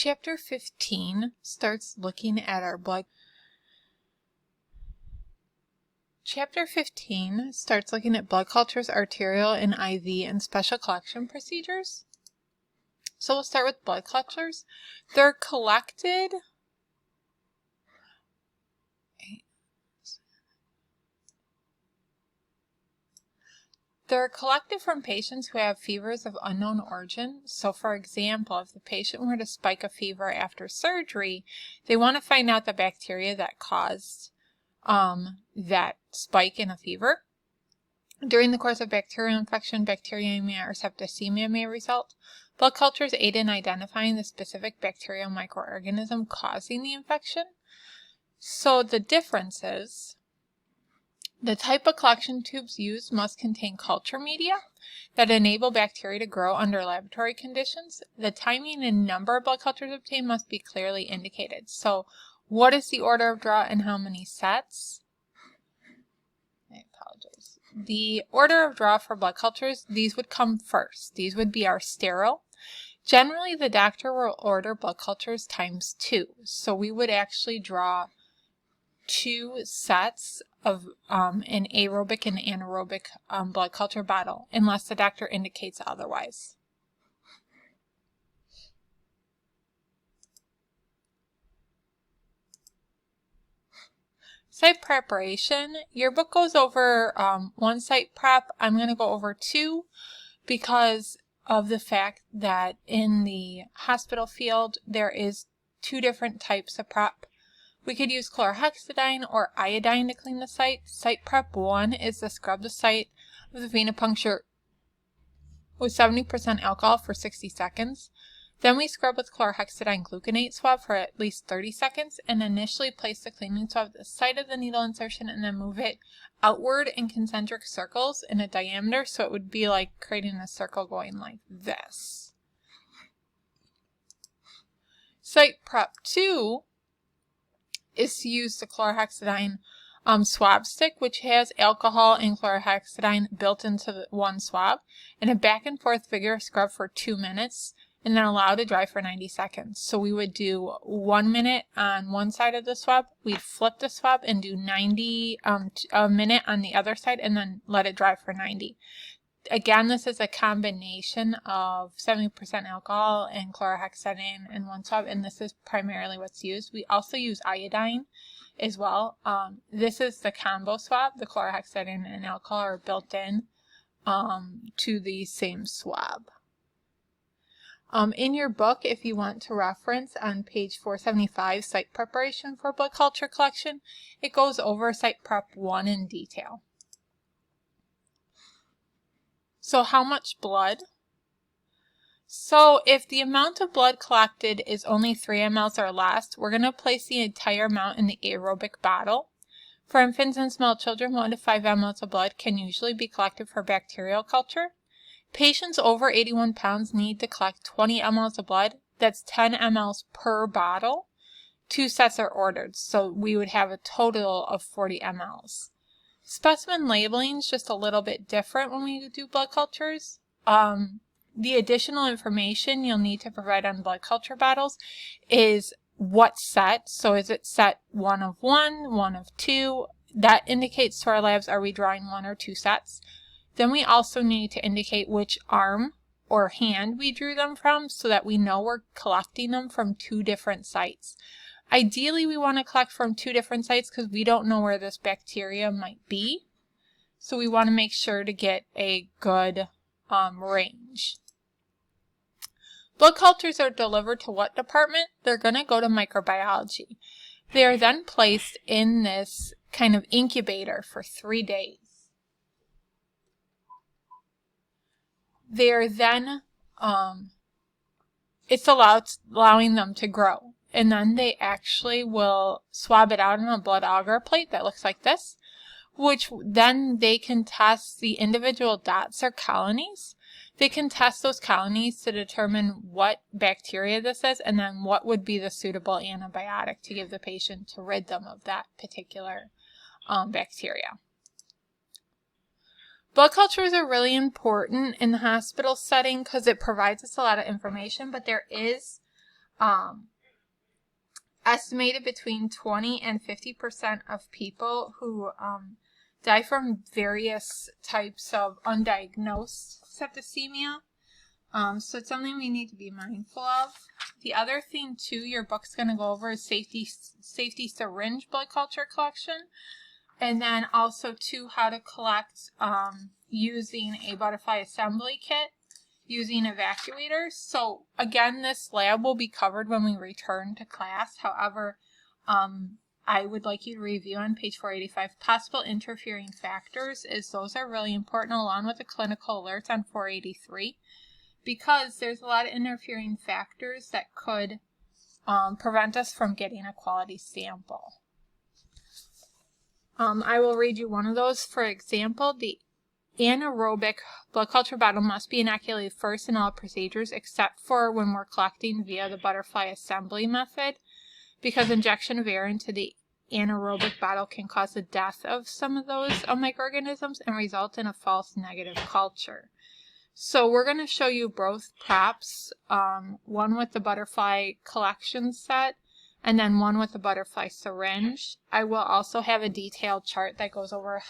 Chapter 15 starts looking at our blood. Chapter 15 starts looking at blood cultures, arterial and IV, and special collection procedures. So we'll start with blood cultures. They're collected from patients who have fevers of unknown origin. So for example, if the patient were to spike a fever after surgery, they want to find out the bacteria that caused that spike in a fever. During the course of bacterial infection, bacteremia or septicemia may result. Blood cultures aid in identifying the specific bacterial microorganism causing the infection. So the difference is, the type of collection tubes used must contain culture media that enable bacteria to grow under laboratory conditions. The timing and number of blood cultures obtained must be clearly indicated. So what is the order of draw and how many sets? I apologize. The order of draw for blood cultures, these would come first. These would be our sterile. Generally, the doctor will order blood cultures times 2. So we would actually draw 2 sets of an aerobic and anaerobic blood culture bottle, unless the doctor indicates otherwise. Site preparation. Your book goes over 1 site prep. I'm going to go over 2 because of the fact that in the hospital field there is 2 different types of prep. We could use chlorhexidine or iodine to clean the site. Site prep 1 is to scrub the site of the venipuncture with 70% alcohol for 60 seconds. Then we scrub with chlorhexidine gluconate swab for at least 30 seconds and initially place the cleaning swab at the site of the needle insertion and then move it outward in concentric circles in a diameter, so it would be like creating a circle going like this. Site prep 2 is to use the chlorhexidine swab stick, which has alcohol and chlorhexidine built into one swab, and a back and forth vigorous scrub for 2 minutes and then allow to dry for 90 seconds. So we would do 1 minute on one side of the swab, we'd flip the swab and do a minute on the other side and then let it dry for 90. Again, this is a combination of 70% alcohol and chlorhexidine in one swab, and this is primarily what's used. We also use iodine as well. This is the combo swab. The chlorhexidine and alcohol are built in to the same swab. In your book, if you want to reference on page 475, site preparation for blood culture collection, it goes over site prep 1 in detail. So how much blood? So if the amount of blood collected is only 3 ml or less, we're going to place the entire amount in the aerobic bottle. For infants and small children, 1 to 5 ml of blood can usually be collected for bacterial culture. Patients over 81 pounds need to collect 20 ml of blood. That's 10 ml per bottle. 2 sets are ordered, so we would have a total of 40 ml. Specimen labeling is just a little bit different when we do blood cultures. The additional information you'll need to provide on blood culture bottles is what set. So is it set 1 of 1, 1 of 2? That indicates to our labs, are we drawing 1 or 2 sets? Then we also need to indicate which arm or hand we drew them from so that we know we're collecting them from 2 different sites. Ideally, we want to collect from 2 different sites because we don't know where this bacteria might be. So we want to make sure to get a good range. Blood cultures are delivered to what department? They're going to go to microbiology. They are then placed in this kind of incubator for 3 days. They are then, it's allowing them to grow. And then they actually will swab it out in a blood agar plate that looks like this, which then they can test the individual dots or colonies. They can test those colonies to determine what bacteria this is and then what would be the suitable antibiotic to give the patient to rid them of that particular bacteria. Blood cultures are really important in the hospital setting because it provides us a lot of information, but there is estimated between 20 and 50% of people who die from various types of undiagnosed septicemia. So it's something we need to be mindful of. The other thing too, your book's going to go over is safety syringe blood culture collection, and then also too how to collect using a butterfly assembly kit, using evacuators. So again, this lab will be covered when we return to class. However, I would like you to review on page 485 possible interfering factors, as those are really important, along with the clinical alerts on 483. Because there's a lot of interfering factors that could prevent us from getting a quality sample. I will read you one of those. For example, the anaerobic blood culture bottle must be inoculated first in all procedures except for when we're collecting via the butterfly assembly method, because injection of air into the anaerobic bottle can cause the death of some of those microorganisms and result in a false negative culture. So we're going to show you both props, one with the butterfly collection set and then one with the butterfly syringe. I will also have a detailed chart that goes over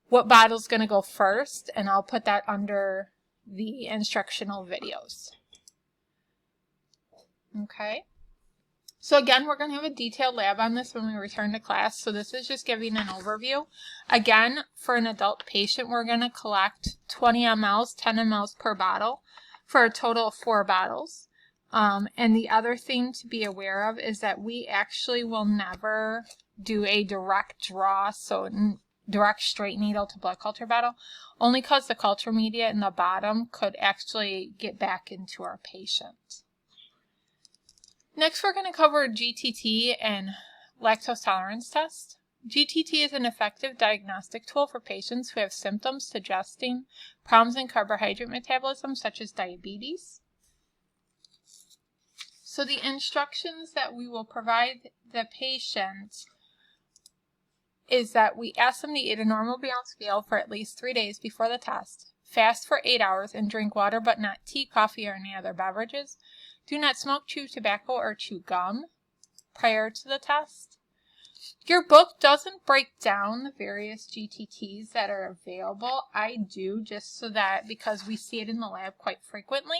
what bottle's going to go first, and I'll put that under the instructional videos. Okay. So again, we're going to have a detailed lab on this when we return to class. So this is just giving an overview. Again, for an adult patient, we're going to collect 20 mLs, 10 mLs per bottle for a total of 4 bottles. And the other thing to be aware of is that we actually will never do a direct draw, so direct straight needle to blood culture bottle, only because the culture media in the bottom could actually get back into our patient. Next, we're going to cover GTT and lactose tolerance test. GTT is an effective diagnostic tool for patients who have symptoms suggesting problems in carbohydrate metabolism, such as diabetes. So the instructions that we will provide the patient is that we ask them to eat a normal balanced meal for at least 3 days before the test, fast for 8 hours, and drink water but not tea, coffee, or any other beverages. Do not smoke, chew tobacco, or chew gum prior to the test. Your book doesn't break down the various GTTs that are available. I do, just so that, because we see it in the lab quite frequently.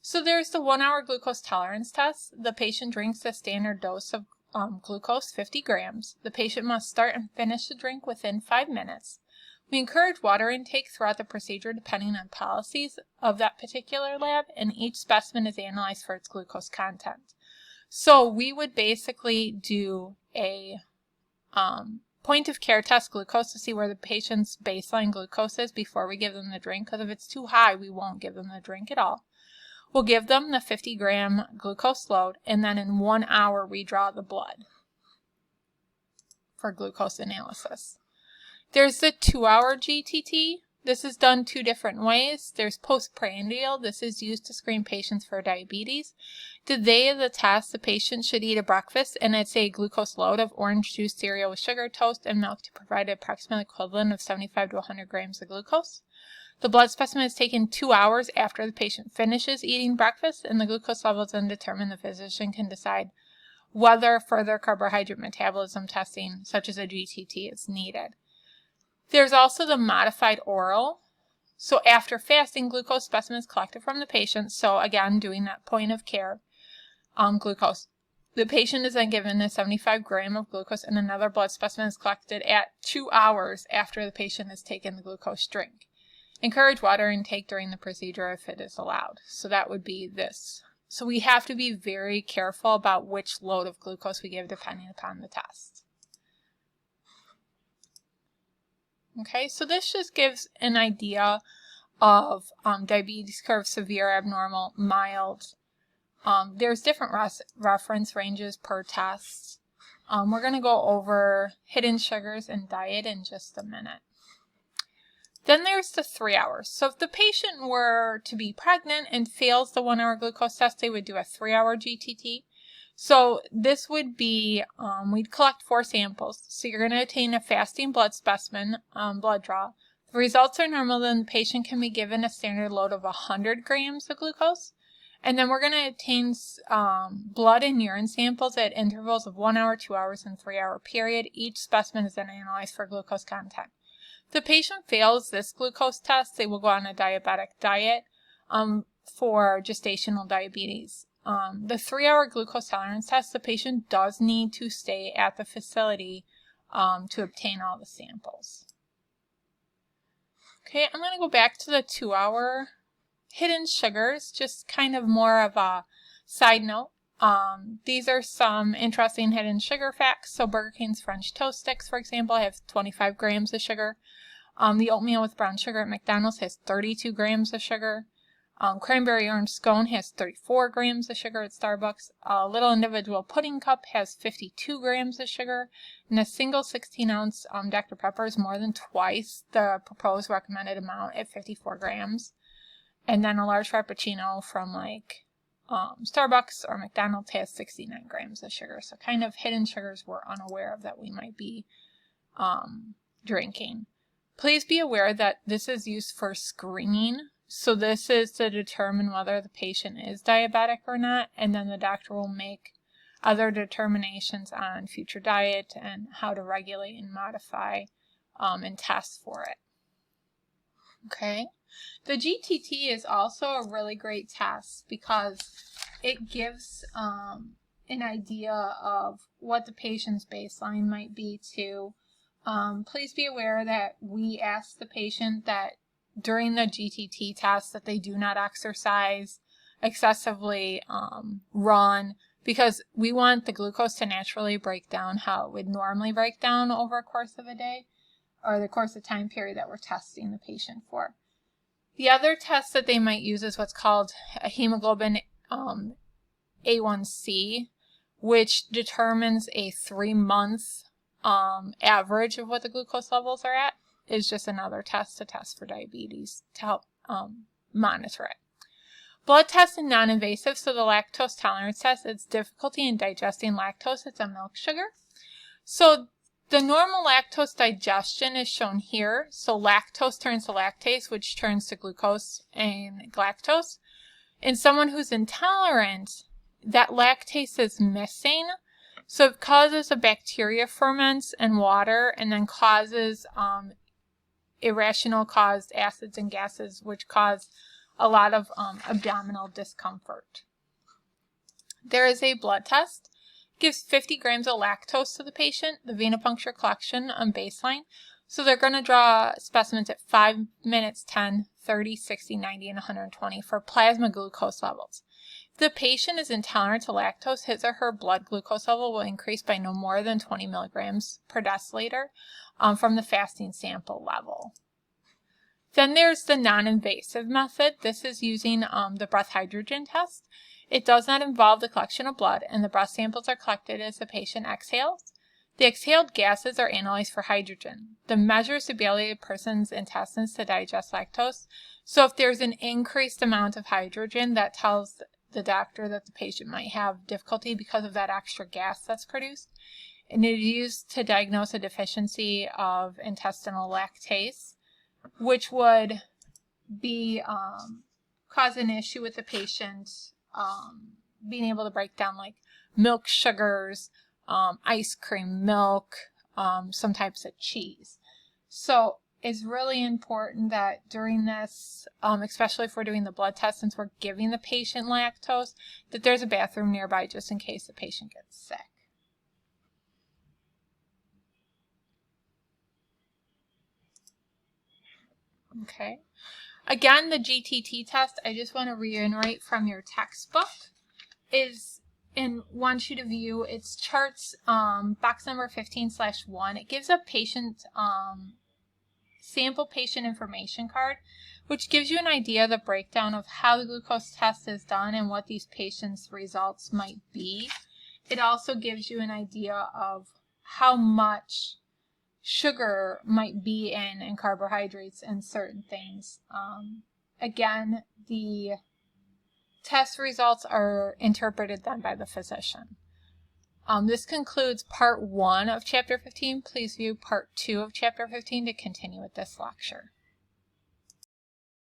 So there's the 1 hour glucose tolerance test. The patient drinks a standard dose of glucose, 50 grams. The patient must start and finish the drink within 5 minutes. We encourage water intake throughout the procedure depending on policies of that particular lab, and each specimen is analyzed for its glucose content. So we would basically do a point of care test glucose to see where the patient's baseline glucose is before we give them the drink, because if it's too high, we won't give them the drink at all. We'll give them the 50 gram glucose load, and then in 1 hour redraw the blood for glucose analysis. There's the 2 hour GTT. This is done 2 different ways. There's postprandial. This is used to screen patients for diabetes. The day of the test, the patient should eat a breakfast, and it's a glucose load of orange juice, cereal with sugar, toast, and milk to provide an approximate equivalent of 75 to 100 grams of glucose. The blood specimen is taken 2 hours after the patient finishes eating breakfast, and the glucose level is then determined. The physician can decide whether further carbohydrate metabolism testing, such as a GTT, is needed. There's also the modified oral. So after fasting, glucose specimens collected from the patient. So again, doing that point of care glucose. The patient is then given a 75 gram of glucose, and another blood specimen is collected at 2 hours after the patient has taken the glucose drink. Encourage water intake during the procedure if it is allowed. So that would be this. So we have to be very careful about which load of glucose we give depending upon the test. Okay, so this just gives an idea of diabetes curve, severe, abnormal, mild. There's different reference ranges per test. We're going to go over hidden sugars and diet in just a minute. Then there's the 3 hours. So if the patient were to be pregnant and fails the 1 hour glucose test, they would do a 3 hour GTT. So this would be, we'd collect 4 samples. So you're going to obtain a fasting blood specimen, blood draw. The results are normal, then the patient can be given a standard load of 100 grams of glucose. And then we're going to obtain blood and urine samples at intervals of 1 hour, 2 hours, and 3 hour period. Each specimen is then analyzed for glucose content. If the patient fails this glucose test, they will go on a diabetic diet for gestational diabetes. The 3 hour glucose tolerance test, the patient does need to stay at the facility to obtain all the samples. Okay, I'm going to go back to the 2 hour hidden sugars, just kind of more of a side note. These are some interesting hidden sugar facts. So Burger King's French toast sticks, for example, have 25 grams of sugar. The oatmeal with brown sugar at McDonald's has 32 grams of sugar. Cranberry orange scone has 34 grams of sugar at Starbucks. A little individual pudding cup has 52 grams of sugar. And a single 16-ounce Dr. Pepper is more than twice the proposed recommended amount at 54 grams. And then a large Frappuccino from like Starbucks or McDonald's has 69 grams of sugar. So kind of hidden sugars we're unaware of that we might be drinking. Please be aware that this is used for screening. So this is to determine whether the patient is diabetic or not. And then the doctor will make other determinations on future diet and how to regulate and modify and test for it. Okay. The GTT is also a really great test because it gives an idea of what the patient's baseline might be too. Please be aware that we ask the patient that during the GTT test that they do not exercise, excessively run, because we want the glucose to naturally break down how it would normally break down over a course of a day or the course of time period that we're testing the patient for. The other test that they might use is what's called a hemoglobin A1C, which determines a 3-month average of what the glucose levels are at. Is just another test to test for diabetes to help monitor it. Blood test and non-invasive. So the lactose tolerance test, it's difficulty in digesting lactose. It's a milk sugar. So the normal lactose digestion is shown here. So lactose turns to lactase, which turns to glucose and galactose. In someone who's intolerant, that lactase is missing. So it causes a bacteria ferments in water and then causes irrational caused acids and gases, which cause a lot of abdominal discomfort. There is a blood test. Gives 50 grams of lactose to the patient, the venipuncture collection on baseline. So they're going to draw specimens at 5 minutes, 10, 30, 60, 90, and 120 for plasma glucose levels. If the patient is intolerant to lactose, his or her blood glucose level will increase by no more than 20 milligrams per deciliter from the fasting sample level. Then there's the non-invasive method. This is using the breath hydrogen test. It does not involve the collection of blood, and the breath samples are collected as the patient exhales. The exhaled gases are analyzed for hydrogen. The measures the ability of a person's intestines to digest lactose. So if there's an increased amount of hydrogen, that tells the doctor that the patient might have difficulty because of that extra gas that's produced. And it is used to diagnose a deficiency of intestinal lactase, which would be cause an issue with the patient being able to break down like milk sugars, ice cream, milk, some types of cheese. So it's really important that during this, especially if we're doing the blood test, since we're giving the patient lactose, that there's a bathroom nearby just in case the patient gets sick. Okay. Again, the GTT test, I just want to reiterate from your textbook, is and want you to view its charts, box number 15/1. It gives a patient sample patient information card, which gives you an idea of the breakdown of how the glucose test is done and what these patients' results might be. It also gives you an idea of how much sugar might be in and carbohydrates and certain things. Again, the test results are interpreted then by the physician. This concludes part 1 of chapter 15. Please view part 2 of chapter 15 to continue with this lecture.